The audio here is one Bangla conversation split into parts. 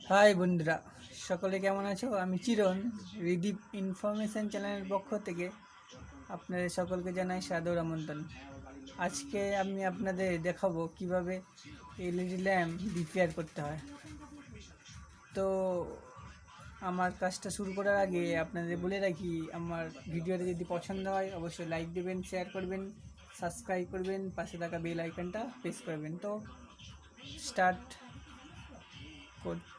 হাই বন্ধুরা, সকলে কেমন আছো? আমি চিরন, রিদীপ ইনফরমেশন চ্যানেলের পক্ষ থেকে আপনাদের সকলকে জানাই সাদর আমন্ত্রণ। আজকে আমি আপনাদের দেখাবো কিভাবে এলইডি ল্যাম্প রিপেয়ার করতে হয়। তো আমার কাজটা শুরু করার আগে আপনাদের বলে রাখি, আমার ভিডিওটা যদি পছন্দ হয় অবশ্যই লাইক দেবেন, শেয়ার করবেন, সাবস্ক্রাইব করবেন, পাশে থাকা বেল আইকনটা প্রেস করবেন। তো স্টার্ট করছি।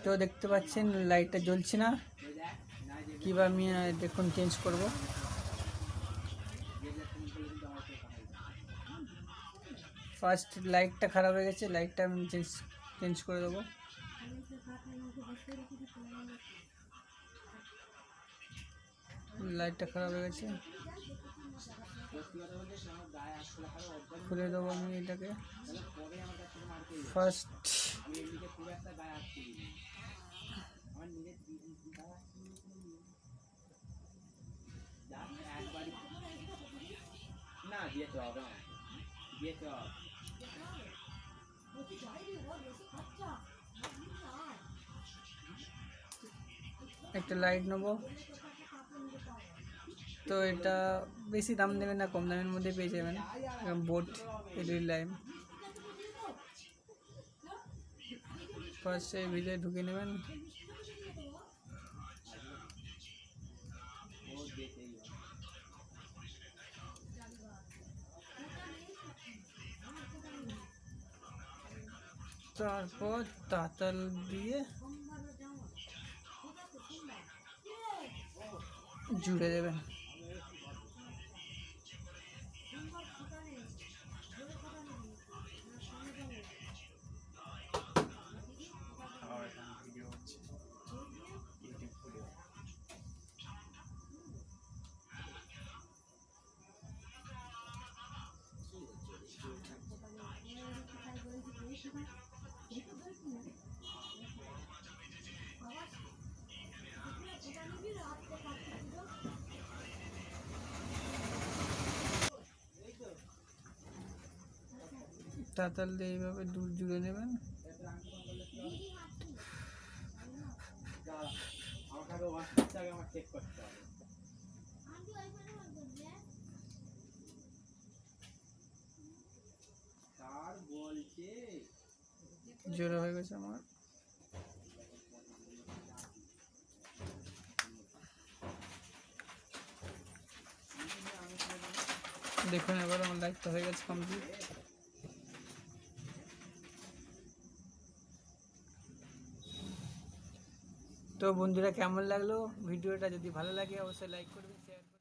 তো দেখতে পাচ্ছেন লাইটটা জ্বলছে না, কিভাবে আমি দেখুন চেঞ্জ করব। ফার্স্ট লাইটটা খারাপ হয়ে গেছে, লাইটটা আমি চেঞ্জ করে দেবো। লাইটটা খারাপ হয়ে গেছে, খুলে দেবো আমি এটাকে। ফার্স্ট একটা লাইট নেবো। তো এটা বেশি দাম দেবেন না, কম দামের মধ্যে পেয়ে যাবেন, বোট এলইডি ল্যাম্প। ফার্স্ট এই ভিতরে ঢুকে নেবেন। তারপর তাতাল দিয়ে জুড়ে দেবেন। তাতাল দিয়ে এইভাবে দূর জুড়ে নেবেন। জোড়া হয়ে গেছে আমার। দেখুন এবার আমার লাইটটা হয়ে গেছে কমপ্লিট। তো বন্ধুরা, কেমন লাগলো ভিডিওটা? যদি ভালো লাগে অবশ্যই লাইক করবেন, শেয়ার করবেন।